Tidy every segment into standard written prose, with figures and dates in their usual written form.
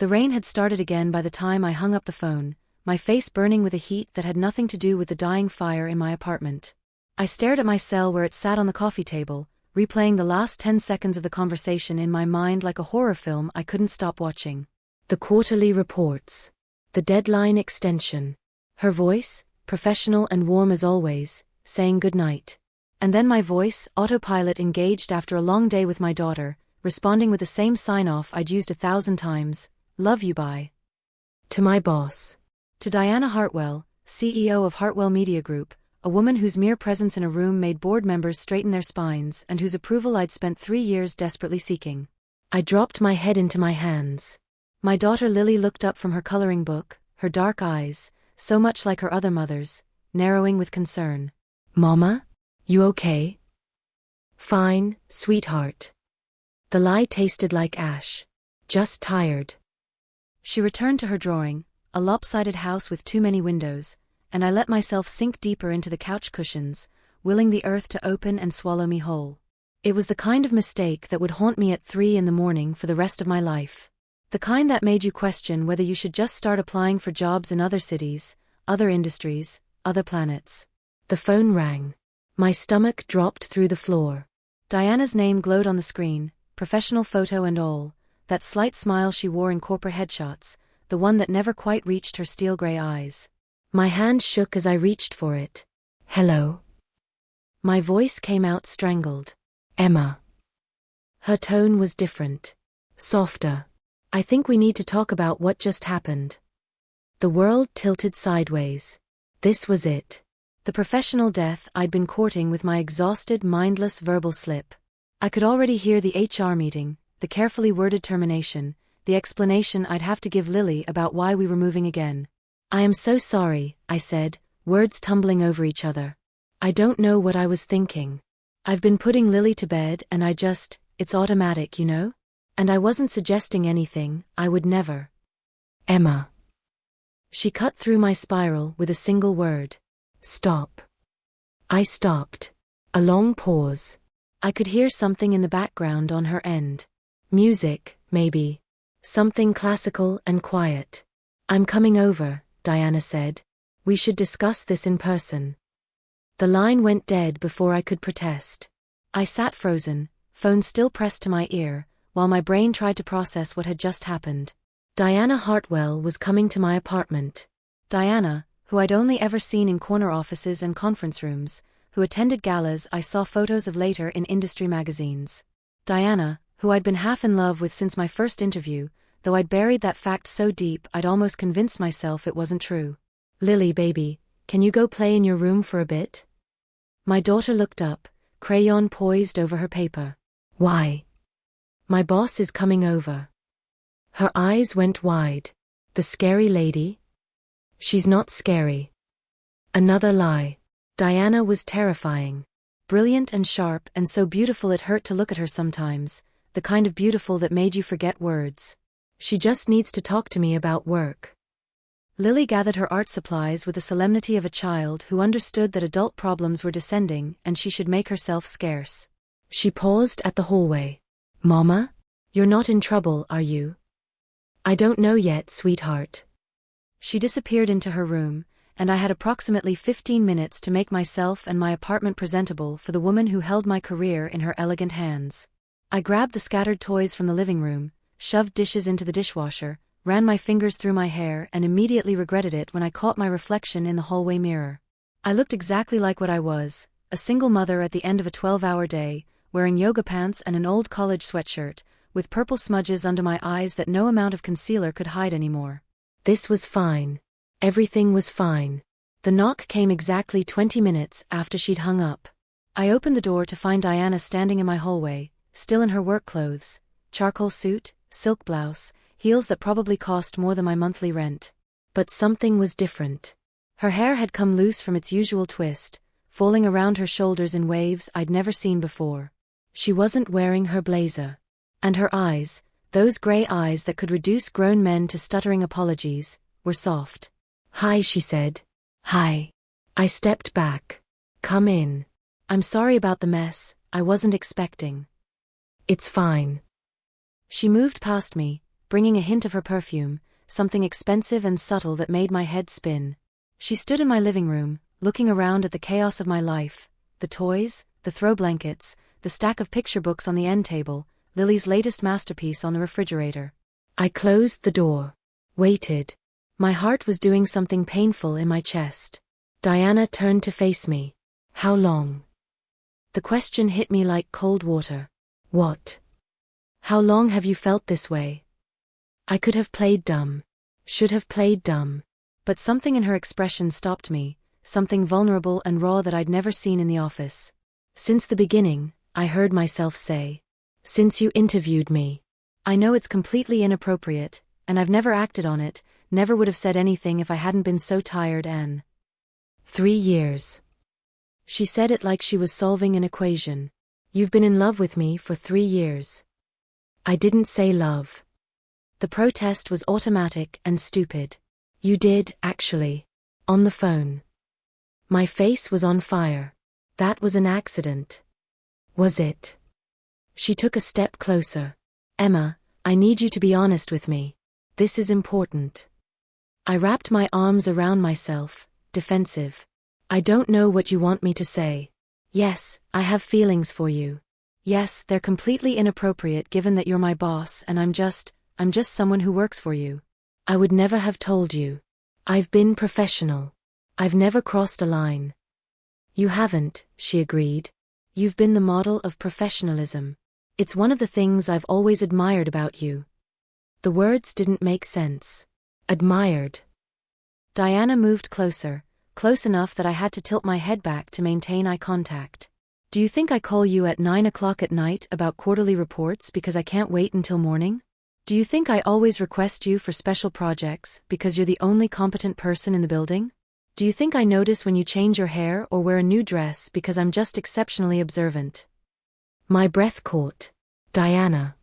The rain had started again by the time I hung up the phone, my face burning with a heat that had nothing to do with the dying fire in my apartment. I stared at my cell where it sat on the coffee table, replaying the last 10 seconds of the conversation in my mind like a horror film I couldn't stop watching. The quarterly reports. The deadline extension. Her voice, professional and warm as always, saying goodnight. And then my voice, autopilot engaged after a long day with my daughter, responding with the same sign-off I'd used 1,000 times, love you bye. To my boss. To Diana Hartwell, CEO of Hartwell Media Group, a woman whose mere presence in a room made board members straighten their spines and whose approval I'd spent 3 years desperately seeking. I dropped my head into my hands. My daughter Lily looked up from her coloring book, her dark eyes, so much like her other mothers, narrowing with concern. Mama? You okay? Fine, sweetheart. The lie tasted like ash. Just tired. She returned to her drawing, a lopsided house with too many windows, and I let myself sink deeper into the couch cushions, willing the earth to open and swallow me whole. It was the kind of mistake that would haunt me at 3 in the morning for the rest of my life. The kind that made you question whether you should just start applying for jobs in other cities, other industries, other planets. The phone rang. My stomach dropped through the floor. Diana's name glowed on the screen, professional photo and all, that slight smile she wore in corporate headshots, the one that never quite reached her steel-gray eyes. My hand shook as I reached for it. Hello? My voice came out strangled. Emma. Her tone was different. Softer. I think we need to talk about what just happened. The world tilted sideways. This was it. The professional death I'd been courting with my exhausted, mindless verbal slip. I could already hear the HR meeting, the carefully worded termination, the explanation I'd have to give Lily about why we were moving again. I am so sorry, I said, words tumbling over each other. I don't know what I was thinking. I've been putting Lily to bed and it's automatic, you know? And I wasn't suggesting anything, I would never. Emma. She cut through my spiral with a single word. Stop. I stopped. A long pause. I could hear something in the background on her end. Music, maybe. Something classical and quiet. I'm coming over, Diana said. We should discuss this in person. The line went dead before I could protest. I sat frozen, phone still pressed to my ear, while my brain tried to process what had just happened. Diana Hartwell was coming to my apartment. Diana, who I'd only ever seen in corner offices and conference rooms, who attended galas I saw photos of later in industry magazines. Diana, who I'd been half in love with since my first interview, though I'd buried that fact so deep I'd almost convinced myself it wasn't true. Lily, baby, can you go play in your room for a bit? My daughter looked up, crayon poised over her paper. Why? My boss is coming over. Her eyes went wide. The scary lady? She's not scary. Another lie. Diana was terrifying. Brilliant and sharp and so beautiful it hurt to look at her sometimes, the kind of beautiful that made you forget words. She just needs to talk to me about work. Lily gathered her art supplies with the solemnity of a child who understood that adult problems were descending and she should make herself scarce. She paused at the hallway. Mama? You're not in trouble, are you? I don't know yet, sweetheart. She disappeared into her room, and I had approximately 15 minutes to make myself and my apartment presentable for the woman who held my career in her elegant hands. I grabbed the scattered toys from the living room, shoved dishes into the dishwasher, ran my fingers through my hair and immediately regretted it when I caught my reflection in the hallway mirror. I looked exactly like what I was, a single mother at the end of a 12-hour day, wearing yoga pants and an old college sweatshirt, with purple smudges under my eyes that no amount of concealer could hide anymore. This was fine. Everything was fine. The knock came exactly 20 minutes after she'd hung up. I opened the door to find Diana standing in my hallway, still in her work clothes, charcoal suit, silk blouse, heels that probably cost more than my monthly rent. But something was different. Her hair had come loose from its usual twist, falling around her shoulders in waves I'd never seen before. She wasn't wearing her blazer. And her eyes, those gray eyes that could reduce grown men to stuttering apologies, were soft. Hi, she said. Hi. I stepped back. Come in. I'm sorry about the mess, I wasn't expecting. It's fine. She moved past me, bringing a hint of her perfume, something expensive and subtle that made my head spin. She stood in my living room, looking around at the chaos of my life, the toys, the throw blankets, the stack of picture books on the end table, Lily's latest masterpiece on the refrigerator. I closed the door. Waited. My heart was doing something painful in my chest. Diana turned to face me. How long? The question hit me like cold water. What? How long have you felt this way? I could have played dumb. Should have played dumb. But something in her expression stopped me, something vulnerable and raw that I'd never seen in the office. Since the beginning, I heard myself say. Since you interviewed me. I know it's completely inappropriate, and I've never acted on it, never would have said anything if I hadn't been so tired. 3 years. She said it like she was solving an equation. You've been in love with me for 3 years. I didn't say love. The protest was automatic and stupid. You did, actually. On the phone. My face was on fire. That was an accident. Was it? She took a step closer. Emma, I need you to be honest with me. This is important. I wrapped my arms around myself, defensive. I don't know what you want me to say. Yes, I have feelings for you. Yes, they're completely inappropriate given that you're my boss and I'm just someone who works for you. I would never have told you. I've been professional. I've never crossed a line. You haven't, she agreed. You've been the model of professionalism. It's one of the things I've always admired about you. The words didn't make sense. Admired. Diana moved closer, close enough that I had to tilt my head back to maintain eye contact. Do you think I call you at 9 o'clock at night about quarterly reports because I can't wait until morning? Do you think I always request you for special projects because you're the only competent person in the building? Do you think I notice when you change your hair or wear a new dress because I'm just exceptionally observant? My breath caught. Diana.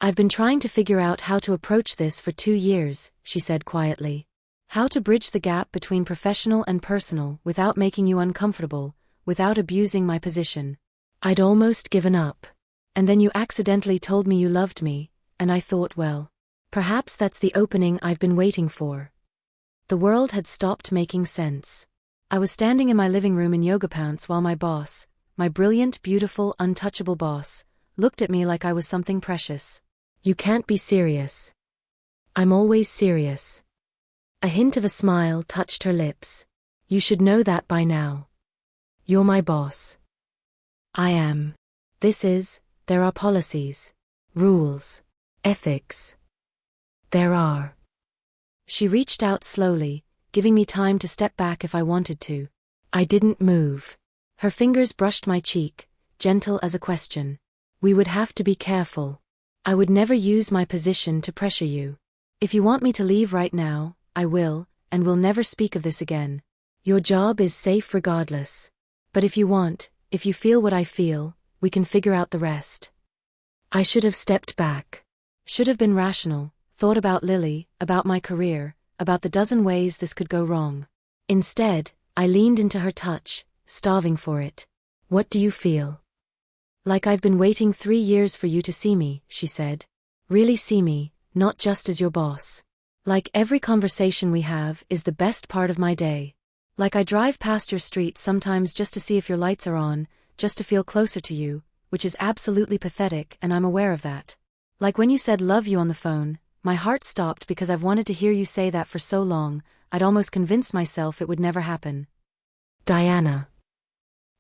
I've been trying to figure out how to approach this for 2 years, she said quietly. How to bridge the gap between professional and personal without making you uncomfortable, without abusing my position. I'd almost given up. And then you accidentally told me you loved me, and I thought, well, perhaps that's the opening I've been waiting for. The world had stopped making sense. I was standing in my living room in yoga pants while my boss, my brilliant, beautiful, untouchable boss, looked at me like I was something precious. You can't be serious. I'm always serious. A hint of a smile touched her lips. You should know that by now. You're my boss. I am. There are policies, rules, ethics. There are. She reached out slowly, giving me time to step back if I wanted to. I didn't move. Her fingers brushed my cheek, gentle as a question. We would have to be careful. I would never use my position to pressure you. If you want me to leave right now, I will, and we'll never speak of this again. Your job is safe regardless. But if you feel what I feel, we can figure out the rest. I should have stepped back. Should have been rational, thought about Lily, about my career, about the dozen ways this could go wrong. Instead, I leaned into her touch, starving for it. What do you feel? Like I've been waiting 3 years for you to see me, she said. Really see me, not just as your boss. Like every conversation we have is the best part of my day. Like I drive past your street sometimes just to see if your lights are on, just to feel closer to you, which is absolutely pathetic and I'm aware of that. Like when you said love you on the phone, my heart stopped because I've wanted to hear you say that for so long, I'd almost convinced myself it would never happen. Diana.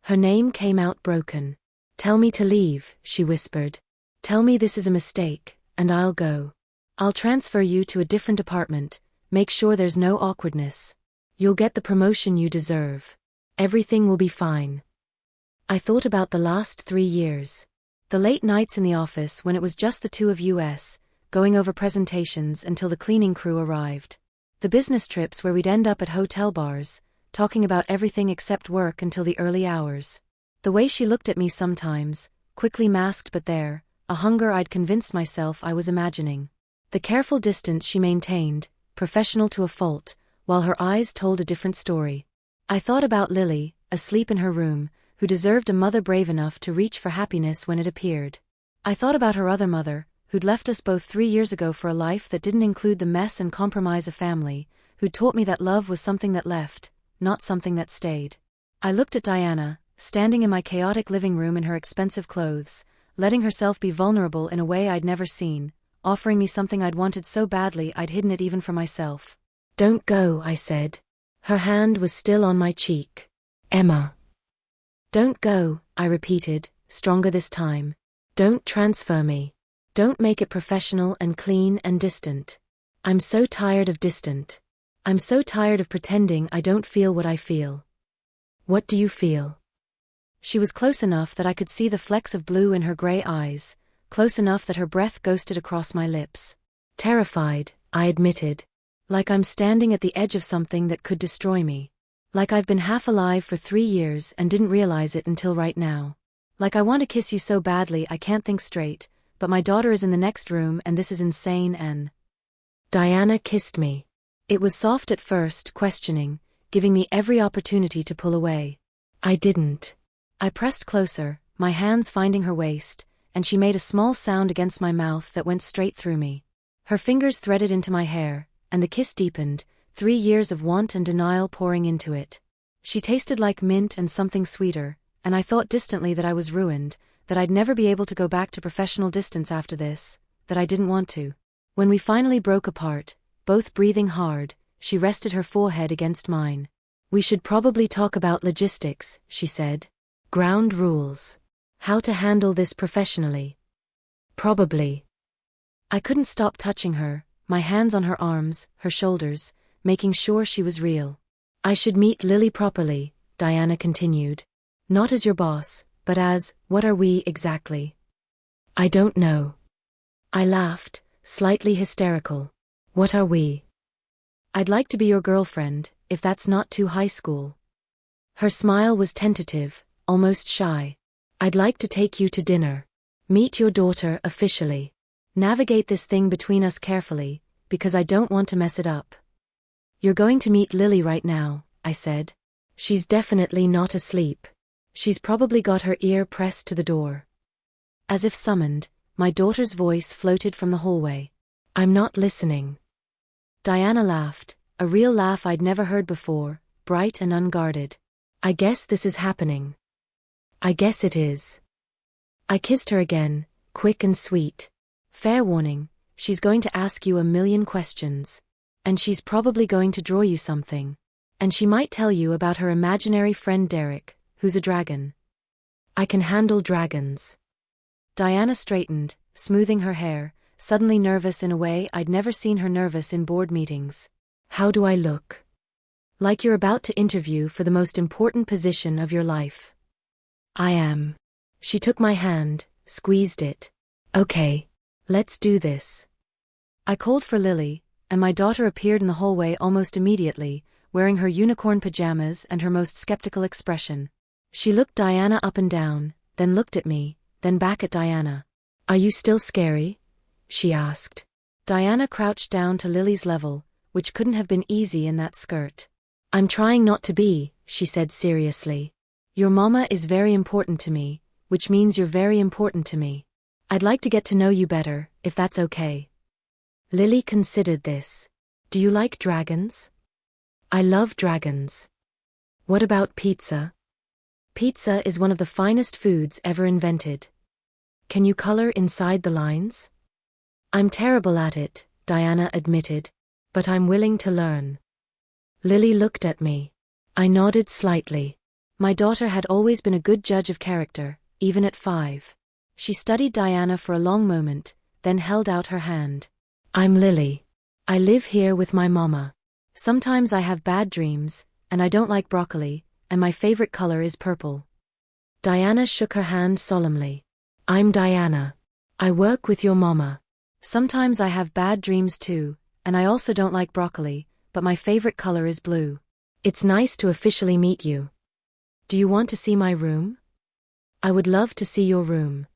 Her name came out broken. Tell me to leave, she whispered. Tell me this is a mistake, and I'll go. I'll transfer you to a different apartment, make sure there's no awkwardness. You'll get the promotion you deserve. Everything will be fine. I thought about the last 3 years. The late nights in the office when it was just the two of us, going over presentations until the cleaning crew arrived. The business trips where we'd end up at hotel bars, talking about everything except work until the early hours. The way she looked at me sometimes, quickly masked but there, a hunger I'd convinced myself I was imagining. The careful distance she maintained, professional to a fault, while her eyes told a different story. I thought about Lily, asleep in her room, who deserved a mother brave enough to reach for happiness when it appeared. I thought about her other mother, who'd left us both 3 years ago for a life that didn't include the mess and compromise of family, who'd taught me that love was something that left, not something that stayed. I looked at Diana, standing in my chaotic living room in her expensive clothes, letting herself be vulnerable in a way I'd never seen, offering me something I'd wanted so badly I'd hidden it even from myself. "Don't go," I said. Her hand was still on my cheek. "Emma." "Don't go," I repeated, stronger this time. "Don't transfer me. Don't make it professional and clean and distant. I'm so tired of distant. I'm so tired of pretending I don't feel what I feel." "What do you feel?" She was close enough that I could see the flecks of blue in her gray eyes, close enough that her breath ghosted across my lips. "Terrified," I admitted. "Like I'm standing at the edge of something that could destroy me. Like I've been half alive for 3 years and didn't realize it until right now. Like I want to kiss you so badly I can't think straight, but my daughter is in the next room and this is insane and—" Diana kissed me. It was soft at first, questioning, giving me every opportunity to pull away. I didn't. I pressed closer, my hands finding her waist, and she made a small sound against my mouth that went straight through me. Her fingers threaded into my hair, and the kiss deepened, 3 years of want and denial pouring into it. She tasted like mint and something sweeter, and I thought distantly that I was ruined, that I'd never be able to go back to professional distance after this, that I didn't want to. When we finally broke apart, both breathing hard, she rested her forehead against mine. "We should probably talk about logistics," she said. "Ground rules. How to handle this professionally." "Probably." I couldn't stop touching her, my hands on her arms, her shoulders, making sure she was real. "I should meet Lily properly," Diana continued. "Not as your boss, but as, what are we exactly?" "I don't know." I laughed, slightly hysterical. "What are we?" "I'd like to be your girlfriend, if that's not too high school." Her smile was tentative, almost shy. "I'd like to take you to dinner. Meet your daughter officially. Navigate this thing between us carefully, because I don't want to mess it up." "You're going to meet Lily right now," I said. "She's definitely not asleep. She's probably got her ear pressed to the door." As if summoned, my daughter's voice floated from the hallway. "I'm not listening." Diana laughed, a real laugh I'd never heard before, bright and unguarded. "I guess this is happening." "I guess it is." I kissed her again, quick and sweet. "Fair warning, she's going to ask you a million questions. And she's probably going to draw you something. And she might tell you about her imaginary friend Derek, who's a dragon." "I can handle dragons." Diana straightened, smoothing her hair, suddenly nervous in a way I'd never seen her nervous in board meetings. "How do I look?" "Like you're about to interview for the most important position of your life." "I am." She took my hand, squeezed it. "Okay. Let's do this." I called for Lily, and my daughter appeared in the hallway almost immediately, wearing her unicorn pajamas and her most skeptical expression. She looked Diana up and down, then looked at me, then back at Diana. "Are you still scary?" she asked. Diana crouched down to Lily's level, which couldn't have been easy in that skirt. "I'm trying not to be," she said seriously. "Your mama is very important to me, which means you're very important to me. I'd like to get to know you better, if that's okay." Lily considered this. "Do you like dragons?" "I love dragons." "What about pizza?" "Pizza is one of the finest foods ever invented." "Can you color inside the lines?" "I'm terrible at it," Diana admitted. "But I'm willing to learn." Lily looked at me. I nodded slightly. My daughter had always been a good judge of character, even at 5. She studied Diana for a long moment, then held out her hand. "I'm Lily. I live here with my mama. Sometimes I have bad dreams, and I don't like broccoli, and my favorite color is purple." Diana shook her hand solemnly. "I'm Diana. I work with your mama. Sometimes I have bad dreams too, and I also don't like broccoli, but my favorite color is blue. It's nice to officially meet you. Do you want to see my room?" "I would love to see your room."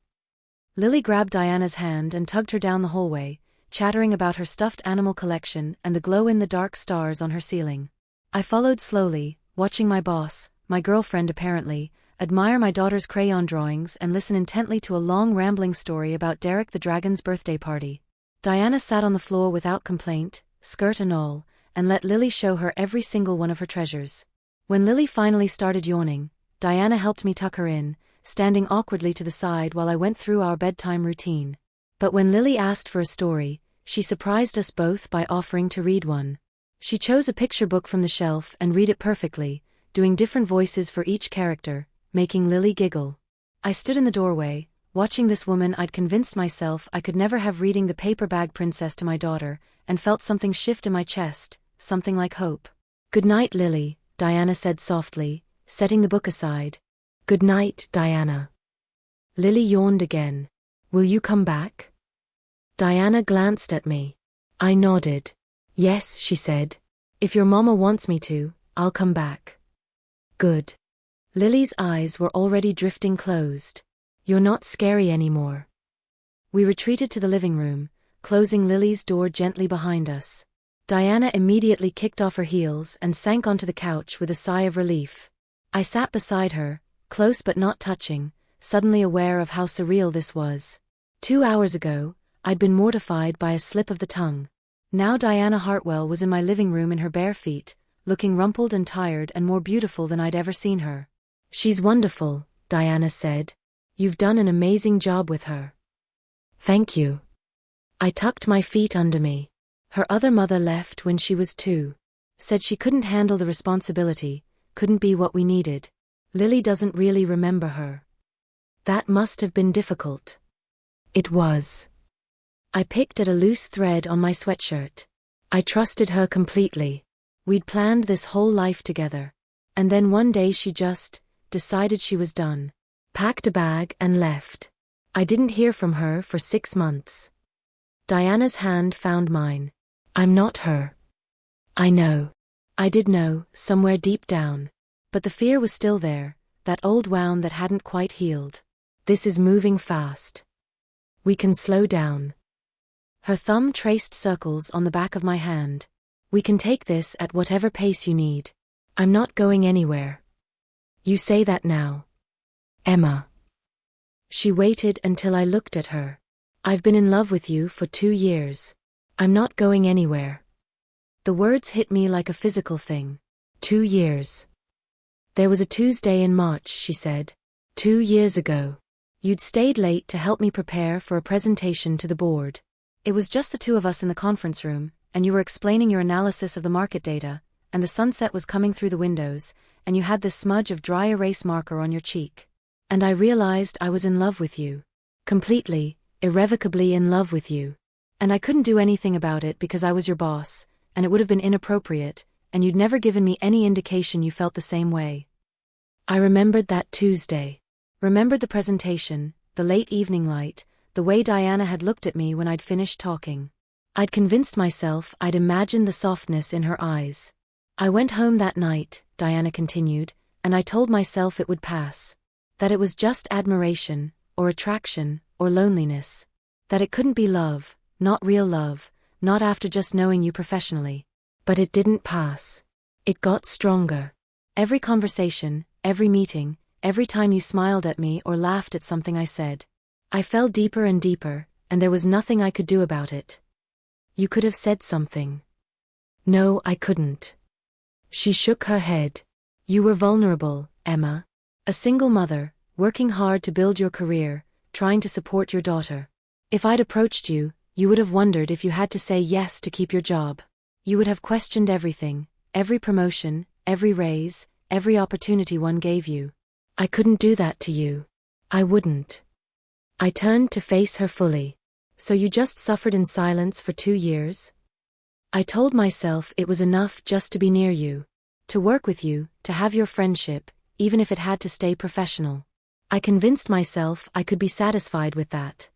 Lily grabbed Diana's hand and tugged her down the hallway, chattering about her stuffed animal collection and the glow-in-the-dark stars on her ceiling. I followed slowly, watching my boss, my girlfriend apparently, admire my daughter's crayon drawings, and listen intently to a long rambling story about Derek the dragon's birthday party. Diana sat on the floor without complaint, skirt and all, and let Lily show her every single one of her treasures. When Lily finally started yawning, Diana helped me tuck her in, standing awkwardly to the side while I went through our bedtime routine. But when Lily asked for a story, she surprised us both by offering to read one. She chose a picture book from the shelf and read it perfectly, doing different voices for each character, making Lily giggle. I stood in the doorway, watching this woman I'd convinced myself I could never have reading The Paper Bag Princess to my daughter, and felt something shift in my chest, something like hope. "Good night, Lily," Diana said softly, setting the book aside. "Good night, Diana." Lily yawned again. "Will you come back?" Diana glanced at me. I nodded. "Yes," she said. "If your mama wants me to, I'll come back." "Good." Lily's eyes were already drifting closed. "You're not scary anymore." We retreated to the living room, closing Lily's door gently behind us. Diana immediately kicked off her heels and sank onto the couch with a sigh of relief. I sat beside her, close but not touching, suddenly aware of how surreal this was. 2 hours ago, I'd been mortified by a slip of the tongue. Now Diana Hartwell was in my living room in her bare feet, looking rumpled and tired and more beautiful than I'd ever seen her. "She's wonderful," Diana said. "You've done an amazing job with her." "Thank you." I tucked my feet under me. Her other mother left when she was 2. Said she couldn't handle the responsibility, couldn't be what we needed. Lily doesn't really remember her. That must have been difficult. It was. I picked at a loose thread on my sweatshirt. I trusted her completely. We'd planned this whole life together. And then one day she just decided she was done. Packed a bag and left. I didn't hear from her for 6 months. Diana's hand found mine. "I'm not her." "I know." I did know, somewhere deep down. But the fear was still there, that old wound that hadn't quite healed. "This is moving fast. We can slow down." Her thumb traced circles on the back of my hand. "We can take this at whatever pace you need. I'm not going anywhere." "You say that now. Emma." She waited until I looked at her. "I've been in love with you for 2 years. I'm not going anywhere." The words hit me like a physical thing. 2 years. "There was a Tuesday in March," she said. 2 years ago. You'd stayed late to help me prepare for a presentation to the board. It was just the 2 of us in the conference room, and you were explaining your analysis of the market data, and the sunset was coming through the windows, and you had this smudge of dry erase marker on your cheek. And I realized I was in love with you. Completely, irrevocably in love with you. And I couldn't do anything about it because I was your boss, and it would have been inappropriate, and you'd never given me any indication you felt the same way. I remembered that Tuesday. Remembered the presentation, the late evening light, the way Diana had looked at me when I'd finished talking. I'd convinced myself I'd imagined the softness in her eyes. I went home that night, Diana continued, and I told myself it would pass. That it was just admiration, or attraction, or loneliness. That it couldn't be love, not real love, not after just knowing you professionally. But it didn't pass. It got stronger. Every conversation, every meeting, every time you smiled at me or laughed at something I said. I fell deeper and deeper, and there was nothing I could do about it. You could have said something. No, I couldn't. She shook her head. You were vulnerable, Emma. A single mother, working hard to build your career, trying to support your daughter. If I'd approached you, you would have wondered if you had to say yes to keep your job. You would have questioned everything, every promotion, every raise, every opportunity one gave you. I couldn't do that to you. I wouldn't. I turned to face her fully. So you just suffered in silence for 2 years? I told myself it was enough just to be near you. To work with you, to have your friendship, even if it had to stay professional. I convinced myself I could be satisfied with that.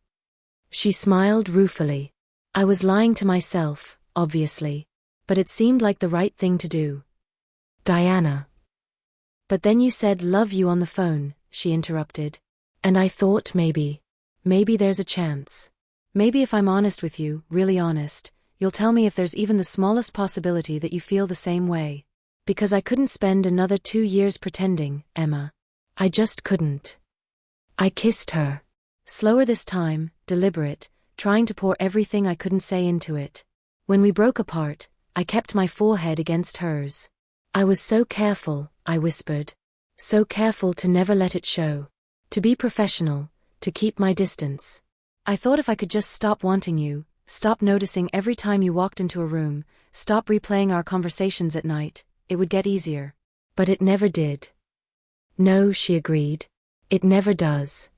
She smiled ruefully. I was lying to myself, obviously. But it seemed like the right thing to do. Diana. But then you said love you on the phone, she interrupted. And I thought maybe there's a chance. Maybe if I'm honest with you, really honest, you'll tell me if there's even the smallest possibility that you feel the same way. Because I couldn't spend another 2 years pretending, Emma. I just couldn't. I kissed her. Slower this time, deliberate, trying to pour everything I couldn't say into it. When we broke apart, I kept my forehead against hers. I was so careful, I whispered. So careful to never let it show. To be professional, to keep my distance. I thought if I could just stop wanting you, stop noticing every time you walked into a room, stop replaying our conversations at night, it would get easier. But it never did. No, she agreed. It never does.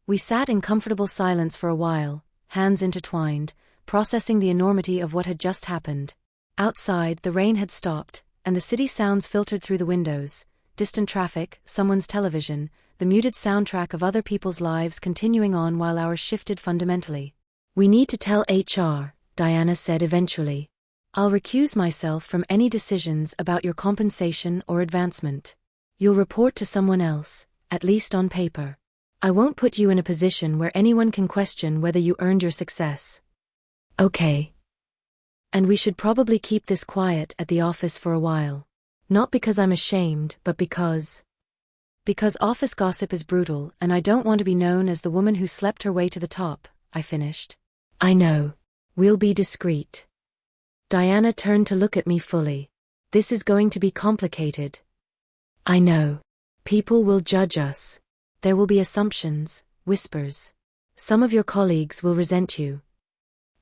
We sat in comfortable silence for a while, hands intertwined, processing the enormity of what had just happened. Outside, the rain had stopped, and the city sounds filtered through the windows, distant traffic, someone's television, the muted soundtrack of other people's lives continuing on while ours shifted fundamentally. We need to tell HR, Diana said eventually. I'll recuse myself from any decisions about your compensation or advancement. You'll report to someone else, at least on paper. I won't put you in a position where anyone can question whether you earned your success. Okay. And we should probably keep this quiet at the office for a while. Not because I'm ashamed, but because office gossip is brutal and I don't want to be known as the woman who slept her way to the top, I finished. I know. We'll be discreet. Diana turned to look at me fully. This is going to be complicated. I know. People will judge us. There will be assumptions, whispers. Some of your colleagues will resent you.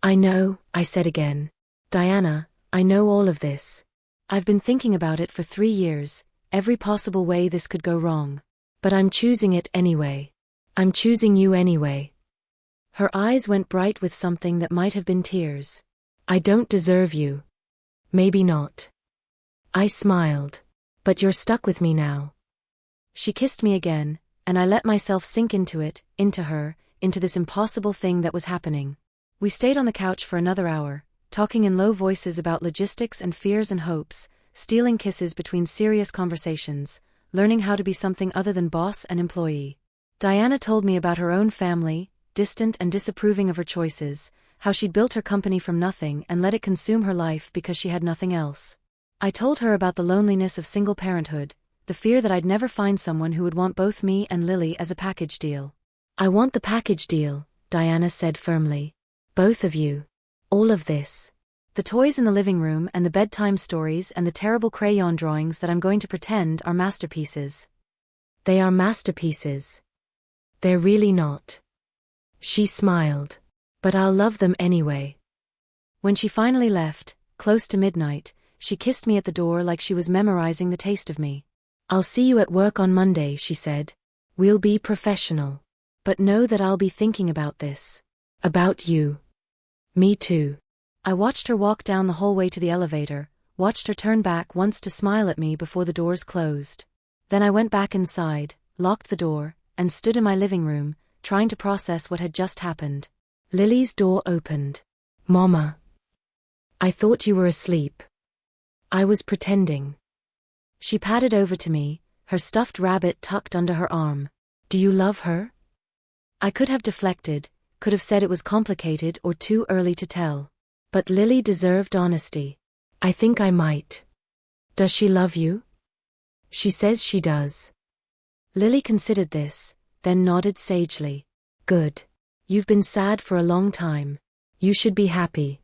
I know, I said again. Diana, I know all of this. I've been thinking about it for 3 years, every possible way this could go wrong. But I'm choosing it anyway. I'm choosing you anyway. Her eyes went bright with something that might have been tears. I don't deserve you. Maybe not. I smiled. But you're stuck with me now. She kissed me again, and I let myself sink into it, into her, into this impossible thing that was happening. We stayed on the couch for another hour, talking in low voices about logistics and fears and hopes, stealing kisses between serious conversations, learning how to be something other than boss and employee. Diana told me about her own family, distant and disapproving of her choices, how she'd built her company from nothing and let it consume her life because she had nothing else. I told her about the loneliness of single parenthood, the fear that I'd never find someone who would want both me and Lily as a package deal. I want the package deal, Diana said firmly. Both of you. All of this. The toys in the living room and the bedtime stories and the terrible crayon drawings that I'm going to pretend are masterpieces. They are masterpieces. They're really not. She smiled. But I'll love them anyway. When she finally left, close to midnight, she kissed me at the door like she was memorizing the taste of me. I'll see you at work on Monday, she said. We'll be professional. But know that I'll be thinking about this. About you. Me too. I watched her walk down the hallway to the elevator, watched her turn back once to smile at me before the doors closed. Then I went back inside, locked the door, and stood in my living room, trying to process what had just happened. Lily's door opened. Mama. I thought you were asleep. I was pretending. She padded over to me, her stuffed rabbit tucked under her arm. Do you love her? I could have deflected, could have said it was complicated or too early to tell. But Lily deserved honesty. I think I might. Does she love you? She says she does. Lily considered this, then nodded sagely. Good. You've been sad for a long time. You should be happy.